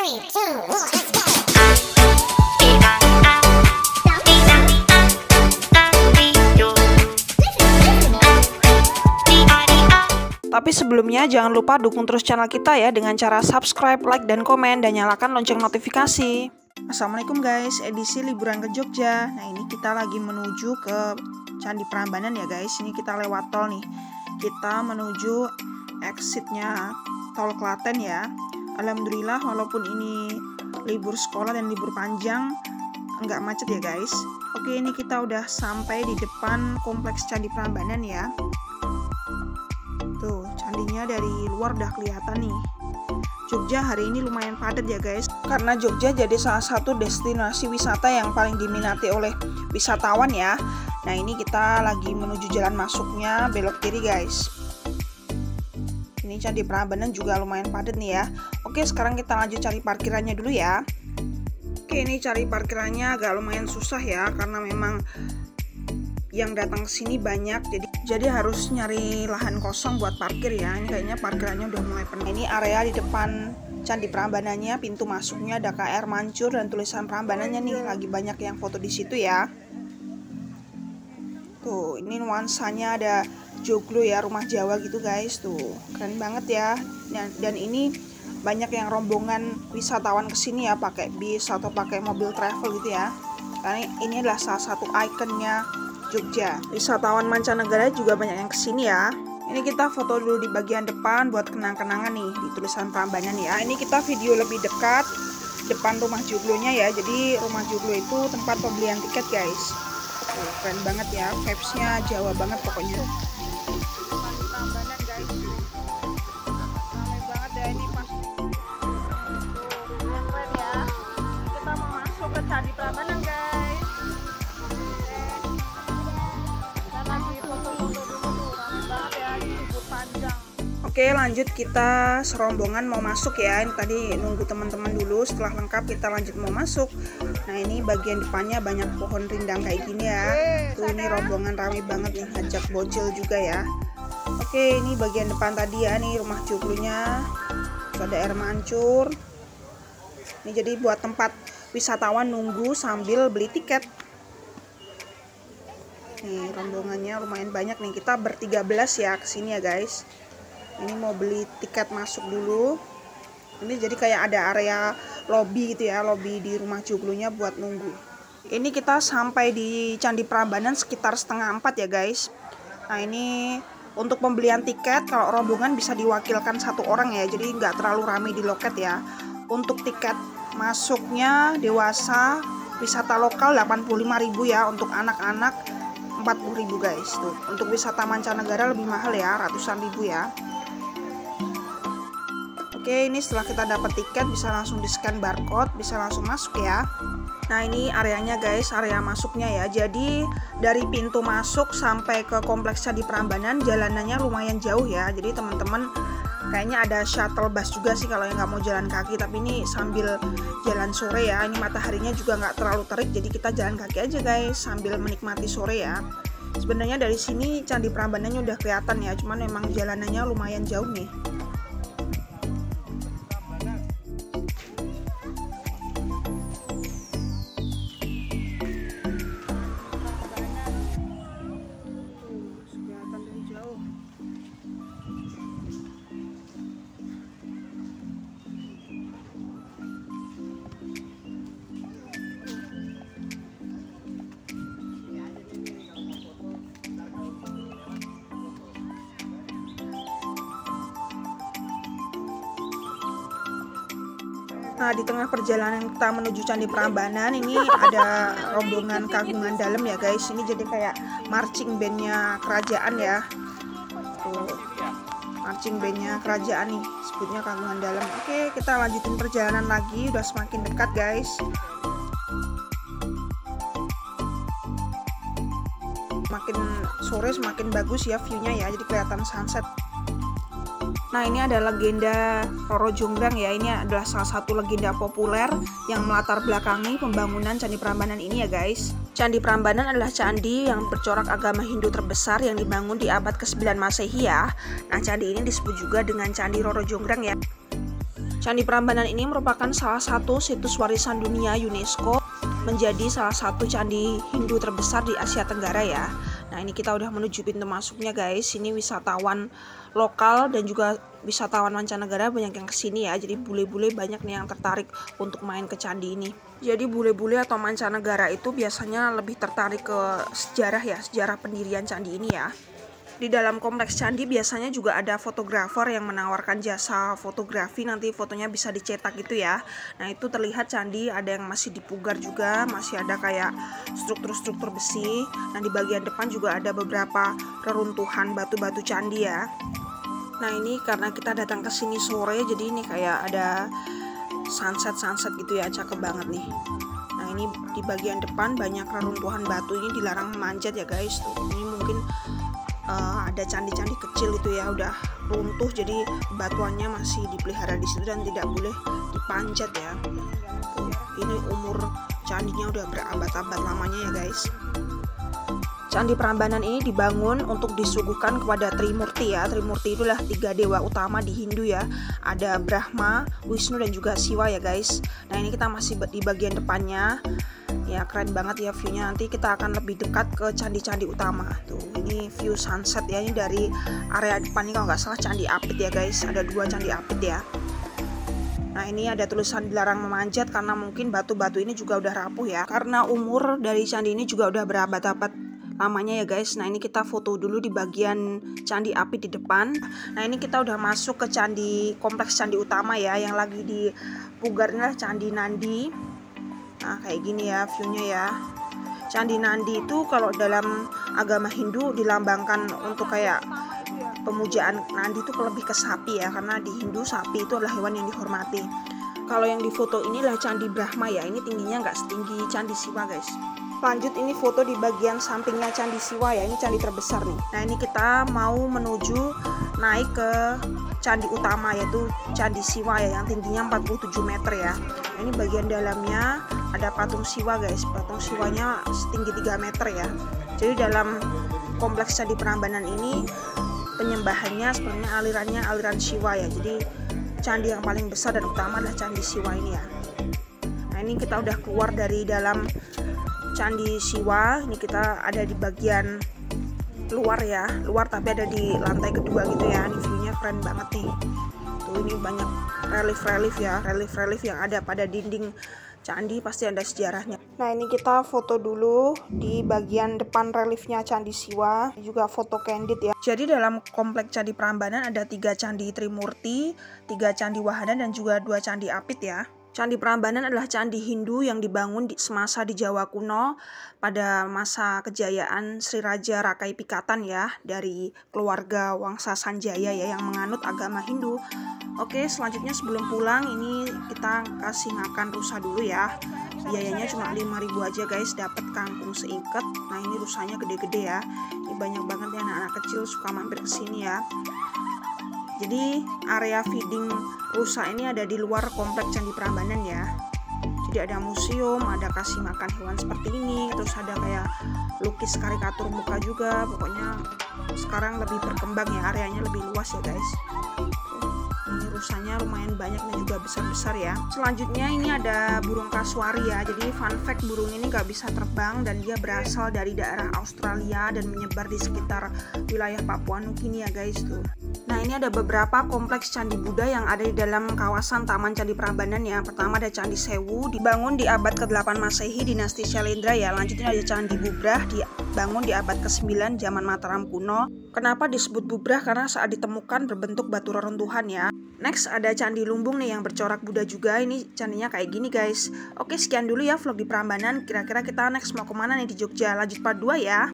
3, 2, 1, let's go. Tapi sebelumnya jangan lupa dukung terus channel kita ya dengan cara subscribe, like, dan komen, dan nyalakan lonceng notifikasi. Assalamualaikum guys, edisi liburan ke Jogja. Nah ini kita lagi menuju ke Candi Prambanan ya guys. Ini kita lewat tol nih. Kita menuju exitnya tol Klaten ya. Alhamdulillah walaupun ini libur sekolah dan libur panjang nggak macet ya guys. Oke, ini kita udah sampai di depan kompleks Candi Prambanan ya. Tuh, candinya dari luar udah kelihatan nih. Jogja hari ini lumayan padat ya guys, karena Jogja jadi salah satu destinasi wisata yang paling diminati oleh wisatawan ya. Nah ini kita lagi menuju jalan masuknya, belok kiri guys. Ini Candi Prambanan juga lumayan padat nih ya. Oke, sekarang kita lanjut cari parkirannya dulu ya. Oke, ini cari parkirannya agak lumayan susah ya, karena memang yang datang ke sini banyak, jadi harus nyari lahan kosong buat parkir ya. Ini kayaknya parkirannya udah mulai penuh. Ini area di depan Candi Prambanannya, pintu masuknya ada KR Mancur dan tulisan Prambanannya nih. Lagi banyak yang foto di situ ya. Tuh, ini nuansanya ada joglo ya, rumah Jawa gitu guys. Tuh, keren banget ya. Dan ini banyak yang rombongan wisatawan kesini ya, pakai bis atau pakai mobil travel gitu ya. Karena ini adalah salah satu ikonnya Jogja. Wisatawan mancanegara juga banyak yang kesini ya. Ini kita foto dulu di bagian depan buat kenang-kenangan nih di tulisan Prambanan ya. Ini kita video lebih dekat depan rumah joglonya ya. Jadi rumah joglo itu tempat pembelian tiket guys. Tuh, keren banget ya, vibes-nya Jawa banget pokoknya. Prambanan guys. Ramai banget ya ini pas. Tuh, keren ya. Kita mau masuk ke Candi Prambanan guys. Oke, lanjut kita serombongan mau masuk ya. Ini tadi nunggu teman-teman dulu, setelah lengkap kita lanjut mau masuk. Nah ini bagian depannya banyak pohon rindang kayak gini ya. Tuh ini rombongan ramai banget nih, ngajak bocil juga ya. Oke, ini bagian depan tadi ya, nih rumah joglonya. Ada air mancur. Ini jadi buat tempat wisatawan nunggu sambil beli tiket. Nih rombongannya lumayan banyak nih, kita ber-13 ya kesini ya guys. Ini mau beli tiket masuk dulu. Ini jadi kayak ada area lobby gitu ya, lobby di rumah joglonya buat nunggu. Ini kita sampai di Candi Prambanan sekitar 3:30 ya guys. Nah ini untuk pembelian tiket, kalau rombongan bisa diwakilkan satu orang ya, jadi nggak terlalu ramai di loket ya. Untuk tiket masuknya dewasa wisata lokal 85.000 ya, untuk anak-anak 40.000 guys. Tuh, untuk wisata mancanegara lebih mahal ya, ratusan ribu ya. Oke, ini setelah kita dapat tiket bisa langsung di scan barcode, bisa langsung masuk ya. Nah ini areanya guys, area masuknya ya. Jadi dari pintu masuk sampai ke kompleks Candi Prambanan jalanannya lumayan jauh ya. Jadi teman-teman kayaknya ada shuttle bus juga sih kalau yang nggak mau jalan kaki. Tapi ini sambil jalan sore ya. Ini mataharinya juga nggak terlalu terik, jadi kita jalan kaki aja guys sambil menikmati sore ya. Sebenarnya dari sini Candi Prambanannya udah kelihatan ya, cuman memang jalanannya lumayan jauh nih. Nah, di tengah perjalanan kita menuju Candi Prambanan ini ada rombongan Kagungan Dalem ya guys. Ini jadi kayak marching bandnya kerajaan ya. Tuh, marching bandnya kerajaan nih, sebutnya Kagungan Dalem. Oke, kita lanjutin perjalanan lagi, udah semakin dekat guys. Makin sore semakin bagus ya view-nya ya, jadi kelihatan sunset. Nah ini ada legenda Roro Jonggrang ya. Ini adalah salah satu legenda populer yang melatar belakangi pembangunan Candi Prambanan ini ya guys. Candi Prambanan adalah candi yang bercorak agama Hindu terbesar yang dibangun di abad ke-9 Masehi ya. Nah candi ini disebut juga dengan Candi Roro Jonggrang ya. Candi Prambanan ini merupakan salah satu situs warisan dunia UNESCO, menjadi salah satu candi Hindu terbesar di Asia Tenggara ya. Nah ini kita udah menuju pintu masuknya guys. Ini wisatawan lokal dan juga wisatawan mancanegara banyak yang kesini ya. Jadi bule-bule banyak nih yang tertarik untuk main ke candi ini. Jadi bule-bule atau mancanegara itu biasanya lebih tertarik ke sejarah ya, sejarah pendirian candi ini ya. Di dalam kompleks candi biasanya juga ada fotografer yang menawarkan jasa fotografi, nanti fotonya bisa dicetak gitu ya. Nah itu terlihat candi ada yang masih dipugar juga, masih ada kayak struktur-struktur besi. Nah di bagian depan juga ada beberapa reruntuhan batu-batu candi ya. Nah ini karena kita datang ke sini sore, jadi ini kayak ada sunset gitu ya, cakep banget nih. Nah ini di bagian depan banyak reruntuhan batu, ini dilarang memanjat ya guys. Tuh, ini mungkin ada candi-candi kecil itu ya udah runtuh, jadi batuannya masih dipelihara di situ dan tidak boleh dipanjat ya. Ini umur candinya udah berabad-abad lamanya ya guys. Candi Prambanan ini dibangun untuk disuguhkan kepada Trimurti ya. Trimurti itulah 3 dewa utama di Hindu ya. Ada Brahma, Wisnu dan juga Siwa ya guys. Nah ini kita masih di bagian depannya. Ya keren banget ya viewnya. Nanti kita akan lebih dekat ke candi-candi utama. Tuh ini view sunset ya, ini dari area depan ini kalau nggak salah Candi Apit ya guys. Ada 2 Candi Apit ya. Nah ini ada tulisan dilarang memanjat karena mungkin batu-batu ini juga udah rapuh ya. Karena umur dari candi ini juga udah berabad-abad lamanya ya guys. Nah ini kita foto dulu di bagian Candi Apit di depan. Nah ini kita udah masuk ke candi, kompleks candi utama ya. Yang lagi dipugar inilah Candi Nandi. Nah kayak gini ya viewnya ya. Candi Nandi itu kalau dalam agama Hindu dilambangkan untuk kayak pemujaan Nandi itu lebih ke sapi ya, karena di Hindu sapi itu adalah hewan yang dihormati. Kalau yang difoto inilah Candi Brahma ya, ini tingginya nggak setinggi Candi Siwa guys. Lanjut ini foto di bagian sampingnya Candi Siwa ya, ini candi terbesar nih. Nah ini kita mau menuju naik ke candi utama yaitu Candi Siwa ya, yang tingginya 47 meter ya. Nah, ini bagian dalamnya ada patung Siwa guys, patung Siwanya setinggi 3 meter ya. Jadi dalam kompleks Candi Prambanan ini penyembahannya sebenarnya alirannya aliran Siwa ya. Jadi candi yang paling besar dan utama adalah Candi Siwa ini ya. Nah ini kita udah keluar dari dalam Candi Siwa. Ini kita ada di bagian luar ya, luar tapi ada di lantai kedua gitu ya. Ini viewnya keren banget nih. Tuh ini banyak relief ya, relief yang ada pada dinding candi, pasti ada sejarahnya. Nah ini kita foto dulu di bagian depan reliefnya Candi Siwa, juga foto candid ya. Jadi dalam kompleks Candi Prambanan ada 3 candi Trimurti, 3 candi Wahana dan juga 2 candi Apit ya. Candi Prambanan adalah candi Hindu yang dibangun semasa di Jawa kuno pada masa kejayaan Sri Raja Rakai Pikatan ya, dari keluarga Wangsa Sanjaya ya yang menganut agama Hindu. Oke, selanjutnya sebelum pulang ini kita kasih makan rusa dulu ya. Biayanya cuma 5.000 aja guys, dapat kangkung seikat. Nah ini rusanya gede-gede ya. Ini banyak banget ya anak-anak kecil suka mampir ke sini ya. Jadi area feeding rusa ini ada di luar kompleks Candi Prambanan ya. Jadi ada museum, ada kasih makan hewan seperti ini, terus ada kayak lukis karikatur muka juga. Pokoknya sekarang lebih berkembang ya, areanya lebih luas ya guys. Ini rusanya lumayan banyak dan juga besar-besar ya. Selanjutnya ini ada burung kasuari ya. Jadi fun fact, burung ini gak bisa terbang dan dia berasal dari daerah Australia dan menyebar di sekitar wilayah Papua Nugini ya guys tuh. Nah ini ada beberapa kompleks candi Buddha yang ada di dalam kawasan Taman Candi Prambanan ya. Pertama ada Candi Sewu, dibangun di abad ke-8 Masehi dinasti Syailendra ya. Lanjutnya ada Candi Bubrah, dibangun di abad ke-9 zaman Mataram kuno. Kenapa disebut Bubrah? Karena saat ditemukan berbentuk batu reruntuhan ya. Next ada Candi Lumbung nih yang bercorak Buddha juga. Ini candinya kayak gini guys. Oke, sekian dulu ya vlog di Prambanan. Kira-kira kita next mau kemana nih di Jogja? Lanjut part 2 ya.